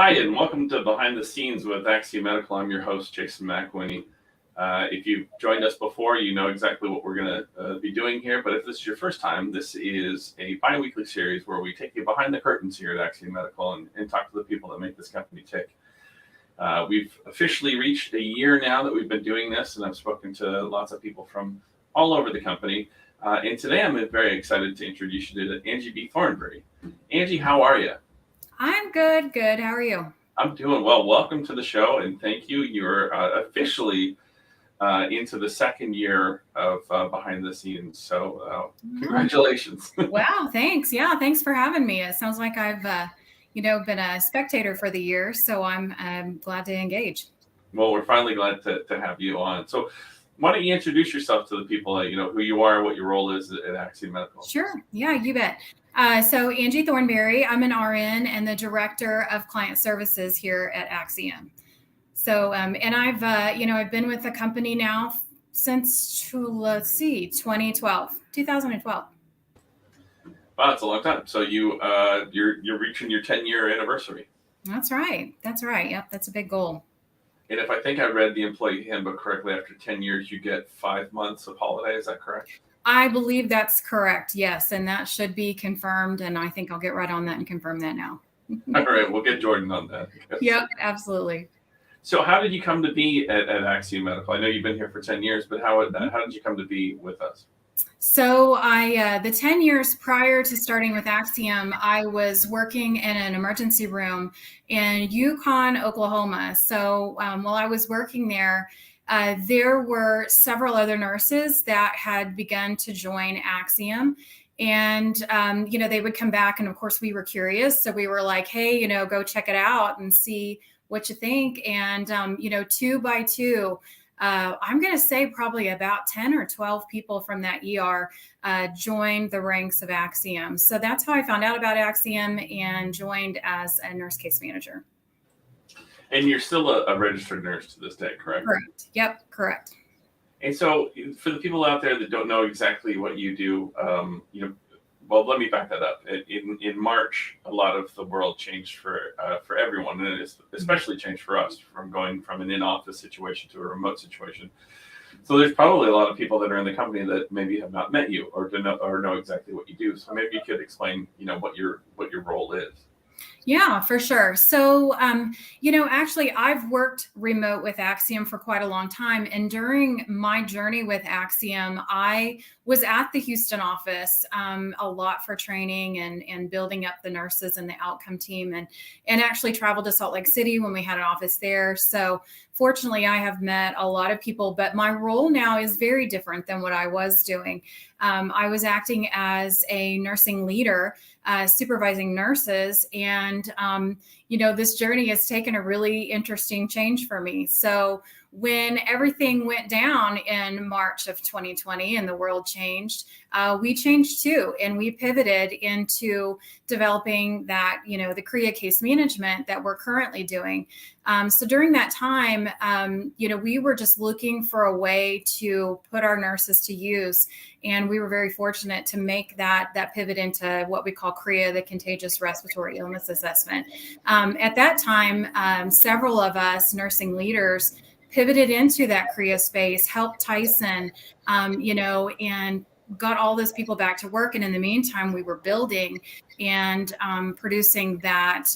Hi, and welcome to Behind the Scenes with Axiom Medical. I'm your host, Jason McWhinney. If you've joined us before, you know exactly what we're going to be doing here. But if this is your first time, this is a bi-weekly series where we take you behind the curtains here at Axiom Medical and talk to the people that make this company tick. We've officially reached a year now that we've been doing this, and I've spoken to lots of people from all over the company. And today I'm very excited to introduce you to Angie B. Thornberry. Angie, how are you? I'm good. How are you? I'm doing well. Welcome to the show, and thank you. You're officially into the second year of Behind the Scenes, so congratulations. Wow, thanks. Yeah, thanks for having me. It sounds like I've been a spectator for the year, so I'm glad to engage. Well, we're finally glad to have you on. So why don't you introduce yourself to the people, who you are, what your role is at Axiom Medical? Sure. Yeah, you bet. So Angie Thornberry, I'm an RN and the Director of Client Services here at Axiom. So, and I've been with the company now since, 2012. Wow, that's a long time. So you're reaching your 10-year anniversary. That's right. Yep, that's a big goal. And if I think I read the employee handbook correctly, after 10 years, you get 5 months of holiday. Is that correct? I believe that's correct. Yes. And that should be confirmed. And I think I'll get right on that and confirm that now. All right. We'll get Jordan on that. Yep, absolutely. So how did you come to be at Axiom Medical? I know you've been here for 10 years, but how did you come to be with us? So the 10 years prior to starting with Axiom, I was working in an emergency room in Yukon, Oklahoma. So while I was working there were several other nurses that had begun to join Axiom. And, they would come back. And of course, we were curious. So we were like, hey, go check it out and see what you think. And, two by two, I'm going to say probably about 10 or 12 people from that ER joined the ranks of Axiom. So that's how I found out about Axiom and joined as a nurse case manager. And you're still a registered nurse to this day, correct? Correct. Yep, correct. And so for the people out there that don't know exactly what you do, well, let me back that up. In March, a lot of the world changed for everyone, and it's especially changed for us from going from an in-office situation to a remote situation. So there's probably a lot of people that are in the company that maybe have not met you or know exactly what you do. So maybe you could explain, what your role is. Yeah, for sure. So, actually, I've worked remote with Axiom for quite a long time. And during my journey with Axiom, I was at the Houston office a lot for training and building up the nurses and the outcome team, and actually traveled to Salt Lake City when we had an office there. So fortunately, I have met a lot of people, but my role now is very different than what I was doing. I was acting as a nursing leader, supervising nurses. And, this journey has taken a really interesting change for me. So when everything went down in March of 2020 and the world changed, we changed too. And we pivoted into developing that, the CREA case management that we're currently doing. So during that time, we were just looking for a way to put our nurses to use. And we were very fortunate to make that pivot into what we call CREA, the Contagious Respiratory Illness Assessment. At that time, several of us nursing leaders pivoted into that CREA space, helped Tyson, and got all those people back to work. And in the meantime, we were building and producing that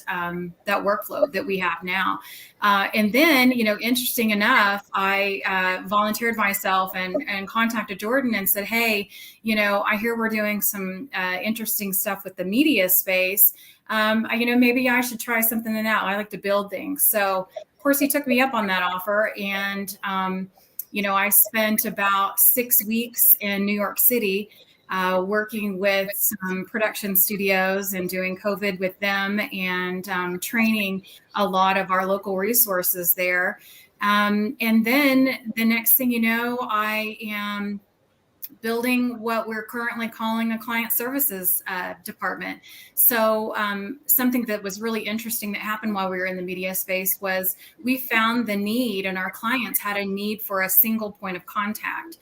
workflow that we have now. And then, interesting enough, I volunteered myself and contacted Jordan and said, hey, I hear we're doing some interesting stuff with the media space. Maybe I should try something in that. I like to build things. So of course, he took me up on that offer. And, I spent about 6 weeks in New York City working with some production studios and doing COVID with them and training a lot of our local resources there. And then the next thing you know, I am building what we're currently calling a client services department. So something that was really interesting that happened while we were in the media space was we found the need, and our clients had a need for a single point of contact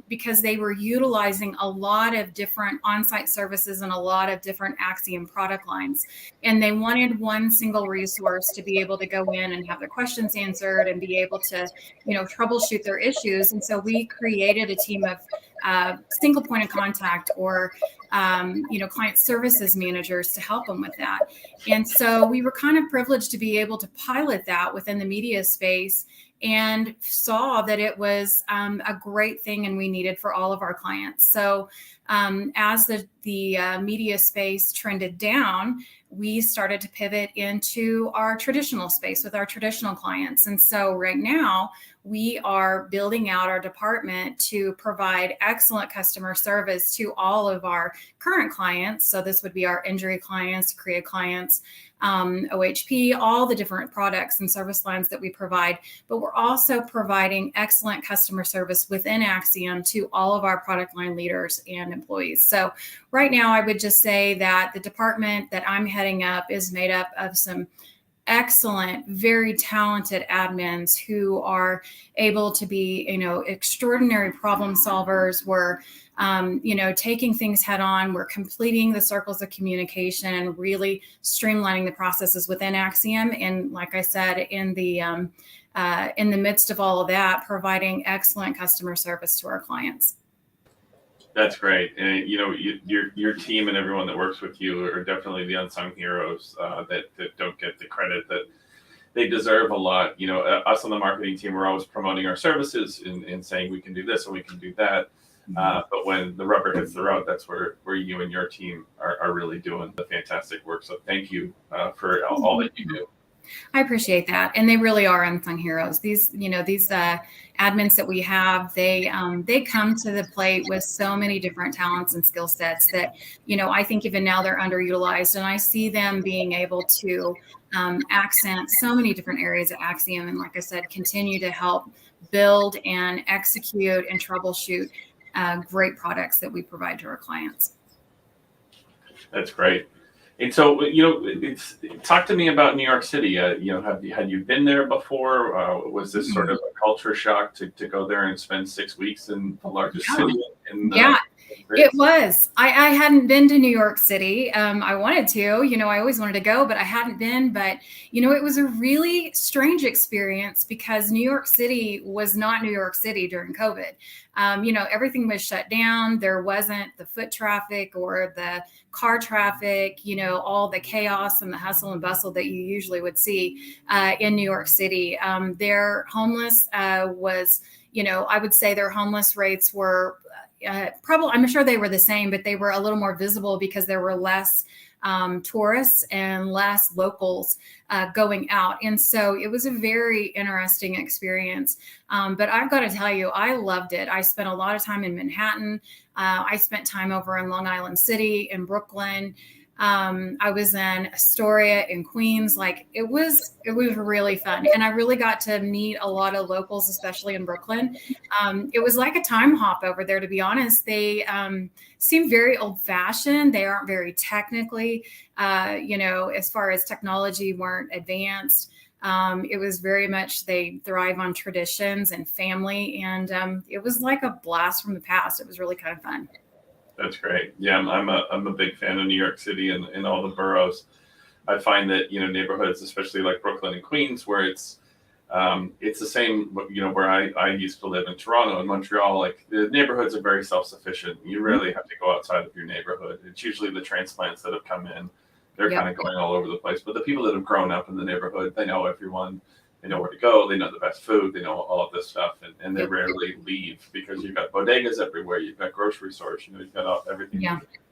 because they were utilizing a lot of different on-site services and a lot of different Axiom product lines. And they wanted one single resource to be able to go in and have their questions answered and be able to, troubleshoot their issues. And so we created a team of single point of contact or client services managers to help them with that. And so we were kind of privileged to be able to pilot that within the media space and saw that it was a great thing and we needed for all of our clients. So as the media space trended down, we started to pivot into our traditional space with our traditional clients. And so right now we are building out our department to provide excellent customer service to all of our current clients. So this would be our injury clients, CREA clients, OHP, all the different products and service lines that we provide. But we're also providing excellent customer service within Axiom to all of our product line leaders and employees. So right now, I would just say that the department that I'm heading up is made up of some excellent, very talented admins who are able to be, extraordinary problem solvers. We're, taking things head on. We're completing the circles of communication and really streamlining the processes within Axiom. And like I said, in the midst of all of that, providing excellent customer service to our clients. That's great. And, your team and everyone that works with you are definitely the unsung heroes that don't get the credit that they deserve a lot. Us on the marketing team, we're always promoting our services and saying we can do this and we can do that. But when the rubber hits the road, that's where you and your team are really doing the fantastic work. So thank you for all that you do. I appreciate that. And they really are unsung heroes. These admins that we have, they come to the plate with so many different talents and skill sets that, I think even now they're underutilized. And I see them being able to accent so many different areas of Axiom. And like I said, continue to help build and execute and troubleshoot great products that we provide to our clients. That's great. And so, talk to me about New York City. Had you been there before? Was this sort of a culture shock to go there and spend 6 weeks in the largest city? It was. I hadn't been to New York City. I wanted to, I always wanted to go, but I hadn't been. But, it was a really strange experience because New York City was not New York City during COVID. Everything was shut down. There wasn't the foot traffic or the car traffic, all the chaos and the hustle and bustle that you usually would see in New York City. Their homeless was, I would say their homeless rates were probably, I'm sure they were the same, but they were a little more visible because there were less tourists and less locals going out. And so it was a very interesting experience. But I've got to tell you, I loved it. I spent a lot of time in Manhattan. I spent time over in Long Island City, in Brooklyn. I was in Astoria in Queens. It was really fun. And I really got to meet a lot of locals, especially in Brooklyn. It was like a time hop over there, to be honest. They seem very old fashioned. They aren't very technically, as far as technology, weren't advanced. It was very much, they thrive on traditions and family. And it was like a blast from the past. It was really kind of fun. That's great. Yeah, I'm a big fan of New York City and all the boroughs. I find that neighborhoods, especially like Brooklyn and Queens, where it's the same. Where I used to live in Toronto and Montreal, like the neighborhoods are very self-sufficient. You rarely have to go outside of your neighborhood. It's usually the transplants that have come in. They're kind of going all over the place. But the people that have grown up in the neighborhood, they know everyone. They know where to go. They know the best food. They know all of this stuff, and they rarely leave because you've got bodegas everywhere. You've got grocery stores. You've got everything.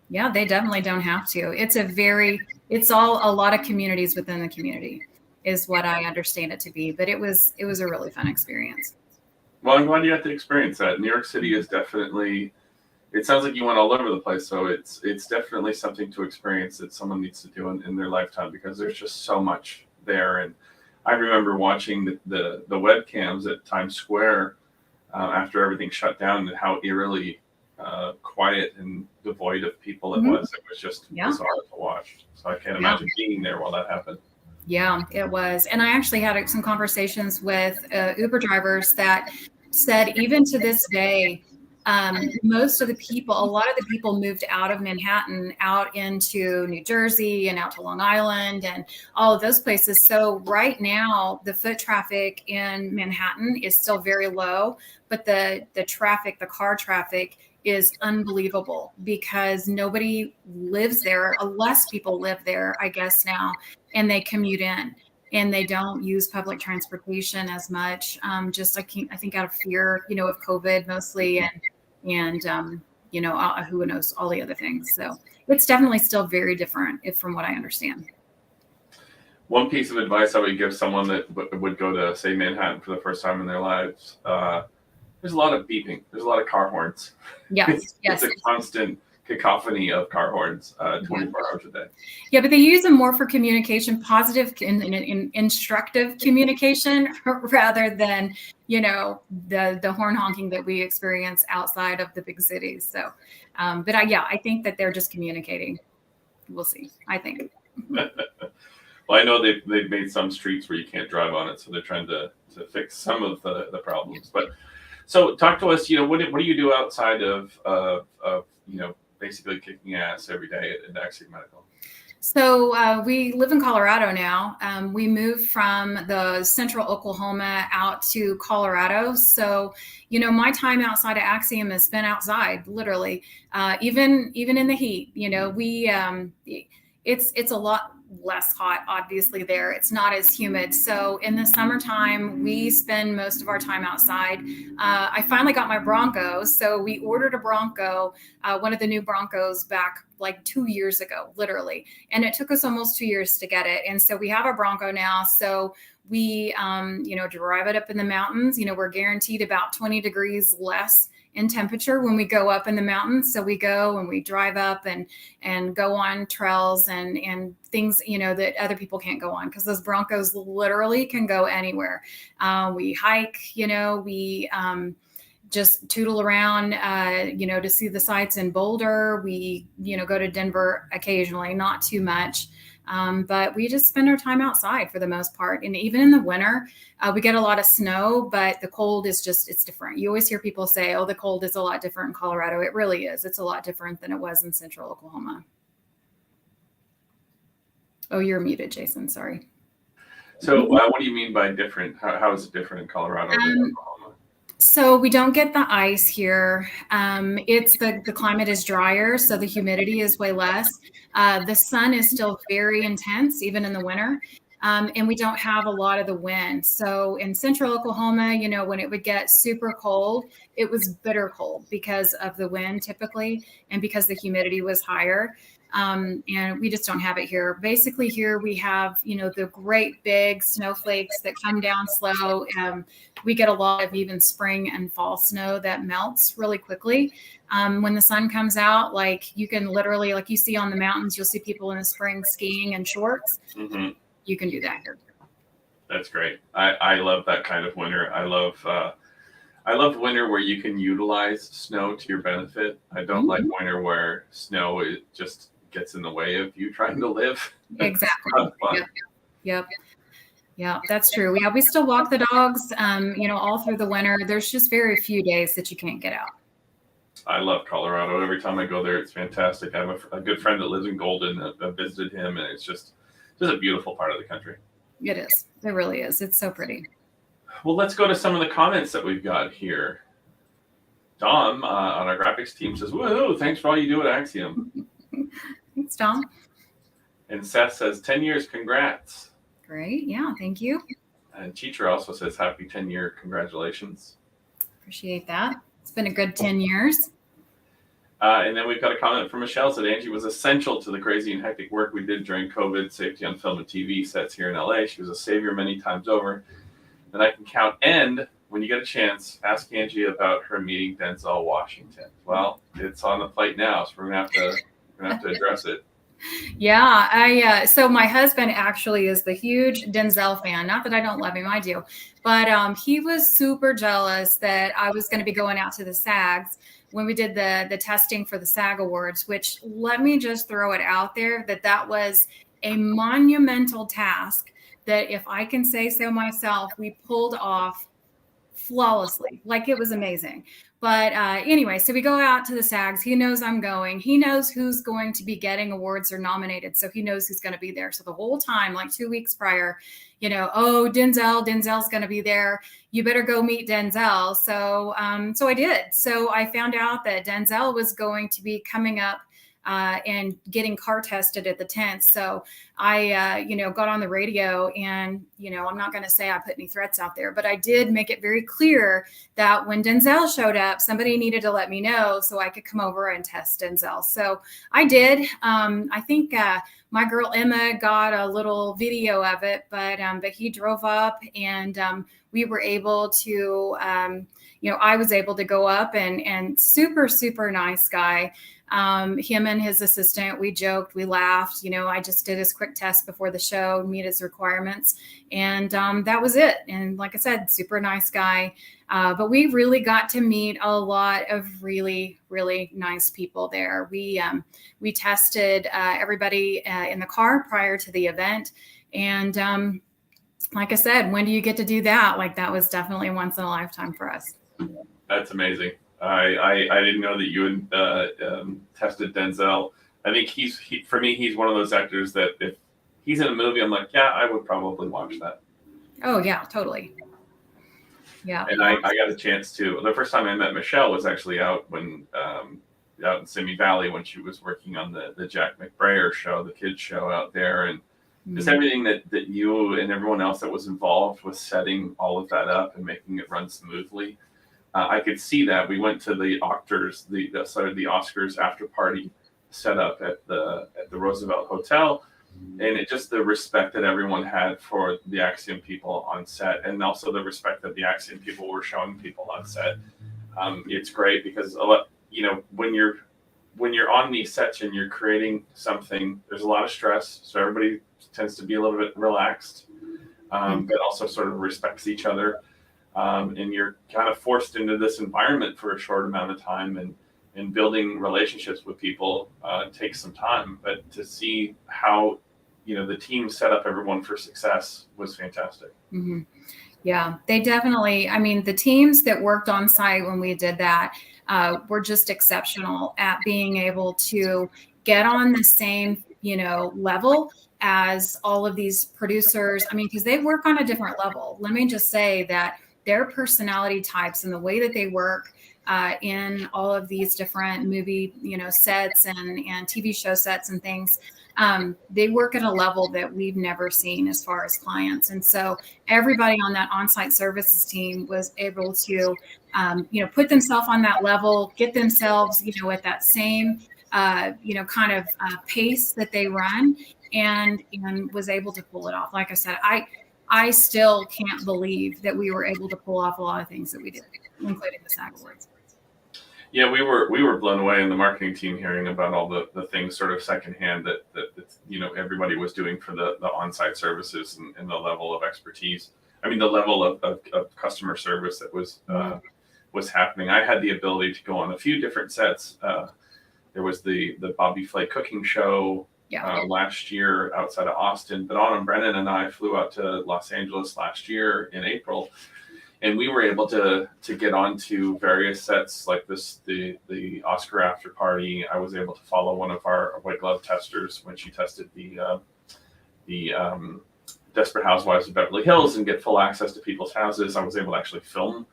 Yeah, they definitely don't have to. It's all a lot of communities within the community, is what I understand it to be. But it was a really fun experience. Well, I'm glad you got to experience that. New York City is definitely. It sounds like you went all over the place, so it's definitely something to experience that someone needs to do in their lifetime because there's just so much there. And I remember watching the webcams at Times Square after everything shut down and how eerily quiet and devoid of people it Mhm. was. It was just bizarre to watch. So I can't imagine being there while that happened. Yeah, it was. And I actually had some conversations with Uber drivers that said, even to this day, most of the people, a lot of the people moved out of Manhattan, out into New Jersey and out to Long Island and all of those places. So right now, the foot traffic in Manhattan is still very low, but the traffic, the car traffic is unbelievable because nobody lives there. Less people live there, I guess now, and they commute in and they don't use public transportation as much. Just I think out of fear, of COVID mostly, and who knows, all the other things. So it's definitely still very different, if from what I understand. One piece of advice I would give someone that would go to, say, Manhattan for the first time in their lives, there's a lot of beeping. There's a lot of car horns. Yes. It's a constant cacophony of car horns 24 hours a day. Yeah, but they use them more for communication, positive and instructive communication rather than, the horn honking that we experience outside of the big cities. So, but I think that they're just communicating. We'll see, I think. Well, I know they've made some streets where you can't drive on it, so they're trying to fix some of the problems. But so talk to us, what do you do outside of basically kicking ass every day at Axiom Medical? So we live in Colorado now. We moved from the central Oklahoma out to Colorado. So, my time outside of Axiom has been outside, literally, even in the heat. It's a lot less hot, obviously, there. It's not as humid. So in the summertime, we spend most of our time outside. I finally got my Bronco. So we ordered a Bronco, one of the new Broncos, back like 2 years ago, literally. And it took us almost 2 years to get it. And so we have a Bronco now. So we, drive it up in the mountains. We're guaranteed about 20 degrees less in temperature when we go up in the mountains. So we go and we drive up and go on trails and things, that other people can't go on, because those Broncos literally can go anywhere. We hike, we just tootle around, to see the sights in Boulder. We, go to Denver occasionally, not too much. But we just spend our time outside for the most part. And even in the winter, we get a lot of snow, but the cold is it's different. You always hear people say, oh, the cold is a lot different in Colorado. It really is. It's a lot different than it was in central Oklahoma. Oh, you're muted, Jason. Sorry. So what do you mean by different? How is it different in Colorado than Oklahoma? So we don't get the ice here. It's the climate is drier, so the humidity is way less. The sun is still very intense, even in the winter. And we don't have a lot of the wind. So in central Oklahoma, when it would get super cold, it was bitter cold because of the wind typically, and because the humidity was higher. And we just don't have it here. Basically here we have, the great big snowflakes that come down slow. We get a lot of even spring and fall snow that melts really quickly. When the sun comes out, like you can literally, like you see on the mountains, you'll see people in the spring skiing in shorts. Mm-hmm. You can do that here. That's great. I love that kind of winter. I love winter where you can utilize snow to your benefit. I don't like winter where snow just gets in the way of you trying to live. Exactly. Yep. Yeah, that's true. We still walk the dogs, all through the winter. There's just very few days that you can't get out. I love Colorado. Every time I go there, it's fantastic. I have a good friend that lives in Golden. I've visited him, and it's just a beautiful part of the country. It is. It really is. It's so pretty. Well, let's go to some of the comments that we've got here. Dom on our graphics team says, "Woohoo! Thanks for all you do at Axiom." Thanks, Tom. And Seth says, 10 years, congrats. Great. Yeah, thank you. And Teacher also says, happy 10-year congratulations. Appreciate that. It's been a good 10 years. And then we've got a comment from Michelle that Angie was essential to the crazy and hectic work we did during COVID, safety on film and TV sets here in LA. She was a savior many times over. And I can count. And when you get a chance, ask Angie about her meeting Denzel Washington. Well, it's on the plate now, so we're going to have to address it. Yeah, so my husband actually is the huge Denzel fan. Not that I don't love him, I do. But he was super jealous that I was going to be going out to the SAGs when we did the testing for the SAG Awards, which, let me just throw it out there, that was a monumental task that, if I can say so myself, we pulled off flawlessly. Like, it was amazing. But anyway, so we go out to the SAGs. He knows I'm going. He knows who's going to be getting awards or nominated. So he knows who's going to be there. So the whole time, like 2 weeks prior, oh, Denzel's going to be there. You better go meet Denzel. So I did. So I found out that Denzel was going to be coming up and getting car tested at the tent. So I, got on the radio, and, I'm not going to say I put any threats out there, but I did make it very clear that when Denzel showed up, somebody needed to let me know so I could come over and test Denzel. So I did. I think my girl Emma got a little video of it, but he drove up, and we were able to, I was able to go up, and super, super nice guy. Him and his assistant, we joked, we laughed. I just did his quick test before the show, meet his requirements, and that was it. And like I said, super nice guy. But we really got to meet a lot of really, really nice people there. We tested everybody in the car prior to the event, and like I said, when do you get to do that? Like, that was definitely once in a lifetime for us. That's amazing. I didn't know that you had tested Denzel. I think for me, he's one of those actors that if he's in a movie, I'm like, yeah, I would probably watch that. Oh yeah, totally. Yeah. And I got a chance to. The first time I met Michelle was actually out in Simi Valley when she was working on the Jack McBrayer show, the kids show out there, and just everything that you and everyone else that was involved with setting all of that up and making it run smoothly. I could see that. We went to the Oscars, the Oscars after party set up at the Roosevelt Hotel, and it just the respect that everyone had for the Axiom people on set, and also the respect that the Axiom people were showing people on set. It's great because when you're on these sets and you're creating something, there's a lot of stress, so everybody tends to be a little bit relaxed, but also sort of respects each other. And you're kind of forced into this environment for a short amount of time, and building relationships with people takes some time. But to see how, the team set up everyone for success was fantastic. Mm-hmm. Yeah, they definitely, the teams that worked on site when we did that were just exceptional at being able to get on the same, level as all of these producers. Because they work on a different level. Let me just say that their personality types and the way that they work in all of these different movie, sets and TV show sets and things, they work at a level that we've never seen as far as clients. And so everybody on that on-site services team was able to, put themselves on that level, get themselves, at that same, kind of pace that they run, and was able to pull it off. Like I said, I still can't believe that we were able to pull off a lot of things that we did, including the SAG Awards. Yeah, we were blown away in the marketing team hearing about all the things sort of secondhand that everybody was doing for the on-site services and the level of expertise. The level of customer service that was happening. I had the ability to go on a few different sets. There was the Bobby Flay cooking show. Last year outside of Austin, but Autumn Brennan and I flew out to Los Angeles last year in April, and we were able to get onto various sets like this, the Oscar after party. I was able to follow one of our white glove testers when she tested the Desperate Housewives of Beverly Hills and get full access to people's houses. I was able to actually film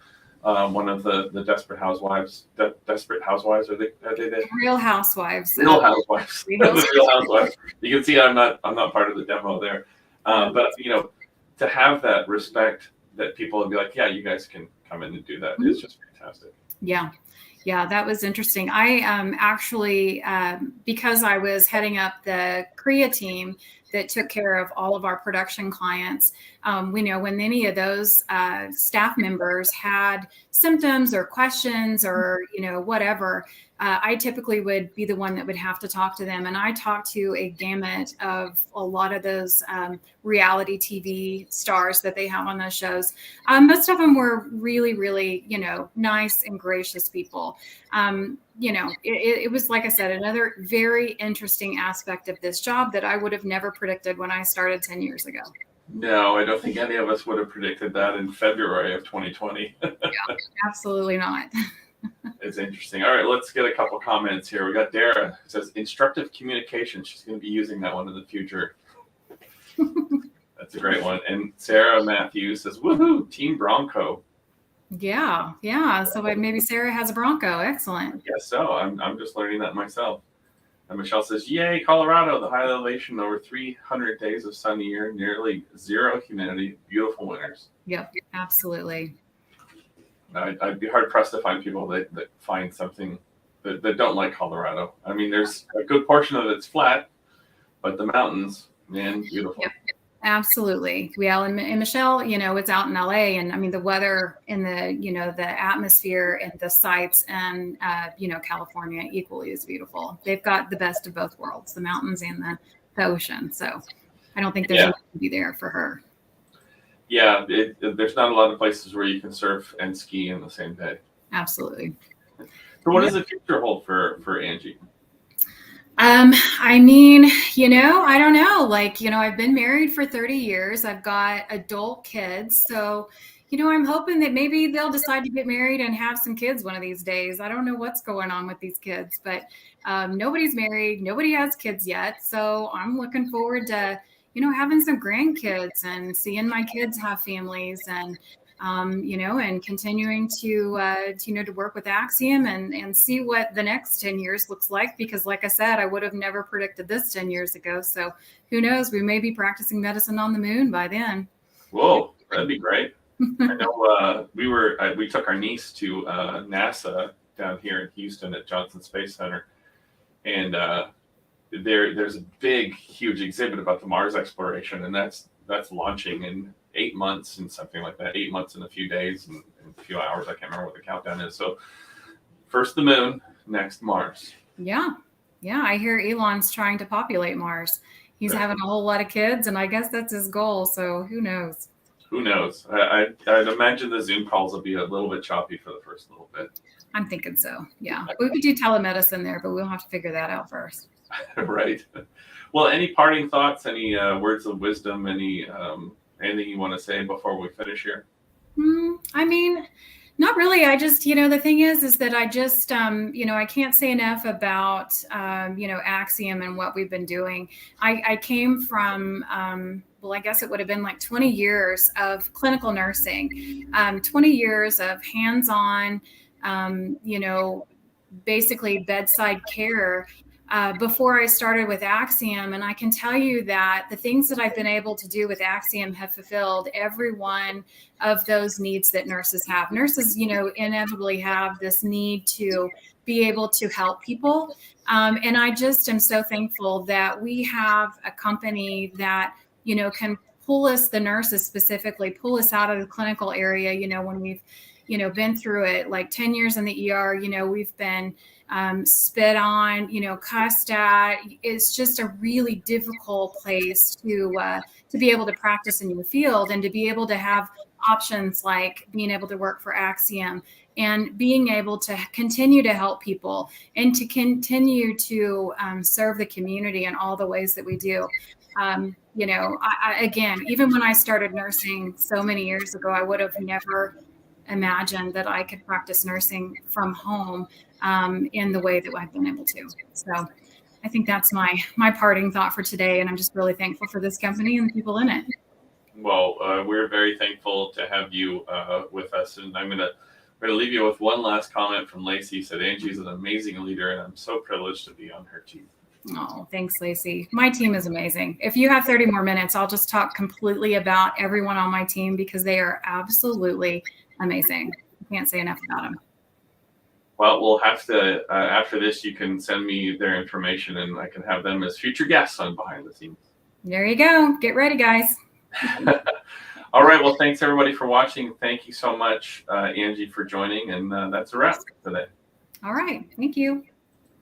one of the Desperate Housewives. Desperate Housewives, are they the Real Housewives? Real Housewives. The Real Housewives. You can see I'm not part of the demo there, but to have that respect that people would be like, yeah, you guys can come in and do that. It's just fantastic. Yeah, that was interesting. I actually, because I was heading up the Korea team, that took care of all of our production clients. We know when any of those staff members had symptoms or questions or, whatever, I typically would be the one that would have to talk to them. And I talked to a gamut of a lot of those reality TV stars that they have on those shows. Most of them were really, really, nice and gracious people. It was, like I said, another very interesting aspect of this job that I would have never predicted when I started 10 years ago. No, I don't think any of us would have predicted that in February of 2020. Yeah, absolutely not. It's interesting. All right, let's get a couple comments here. We got Dara, who says instructive communication. She's going to be using that one in the future. That's a great one. And Sarah Matthews says, woohoo, Team Bronco. Yeah. So maybe Sarah has a Bronco. Excellent. I guess so. I'm just learning that myself. And Michelle says, yay, Colorado, the high elevation, over 300 days of sun a year, nearly zero humidity, beautiful winters. Yep, absolutely. I'd be hard pressed to find people that find something that don't like Colorado. I mean, there's a good portion of it's flat, but the mountains, man, beautiful. Yep. Absolutely. Well, and Michelle, it's out in LA, and I mean, the weather and the atmosphere and the sights and, California equally is beautiful. They've got the best of both worlds, the mountains and the ocean. So I don't think there's anything to be there for her. Yeah, there's not a lot of places where you can surf and ski in the same day. Absolutely. So what does the future hold for Angie? I mean, I don't know. I've been married for 30 years. I've got adult kids. So, I'm hoping that maybe they'll decide to get married and have some kids one of these days. I don't know what's going on with these kids, but nobody's married. Nobody has kids yet. So I'm looking forward to having some grandkids and seeing my kids have families and, and continuing to work with Axiom and see what the next 10 years looks like. Because like I said, I would have never predicted this 10 years ago. So who knows, we may be practicing medicine on the moon by then. Whoa, that'd be great. I know we took our niece to NASA down here in Houston at Johnson Space Center. And, there's a big, huge exhibit about the Mars exploration, and that's launching in 8 months and something like that. 8 months and a few days and a few hours. I can't remember what the countdown is. So first the moon, next Mars. Yeah. I hear Elon's trying to populate Mars. He's having a whole lot of kids, and I guess that's his goal. So who knows? I'd imagine the Zoom calls will be a little bit choppy for the first little bit. I'm thinking so. Yeah. We could do telemedicine there, but we'll have to figure that out first. Right. Well, any parting thoughts, any words of wisdom, anything you want to say before we finish here? I mean, not really. I just, the thing is that I just, I can't say enough about, Axiom and what we've been doing. I came from, I guess it would have been like 20 years of clinical nursing, 20 years of hands-on, basically bedside care before I started with Axiom. And I can tell you that the things that I've been able to do with Axiom have fulfilled every one of those needs that nurses have. Nurses, inevitably have this need to be able to help people. And I just am so thankful that we have a company that, can pull us, the nurses specifically, pull us out of the clinical area, when we've, been through it, like 10 years in the ER, we've been spit on, cussed at. It's just a really difficult place to be able to practice in your field and to be able to have options like being able to work for Axiom and being able to continue to help people and to continue to serve the community in all the ways that we do. Again, even when I started nursing so many years ago, I would have never imagined that I could practice nursing from home in the way that I've been able to. So I think that's my parting thought for today. And I'm just really thankful for this company and the people in it. Well, we're very thankful to have you with us. And I'm going to leave you with one last comment from Lacey. Said, Angie's an amazing leader, and I'm so privileged to be on her team. Oh, thanks, Lacey. My team is amazing. If you have 30 more minutes, I'll just talk completely about everyone on my team because they are absolutely amazing. I can't say enough about them. Well, we'll have to, after this, you can send me their information and I can have them as future guests on Behind the Scenes. There you go. Get ready, guys. All right. Well, thanks everybody for watching. Thank you so much, Angie, for joining. And that's a wrap today. All right. Thank you.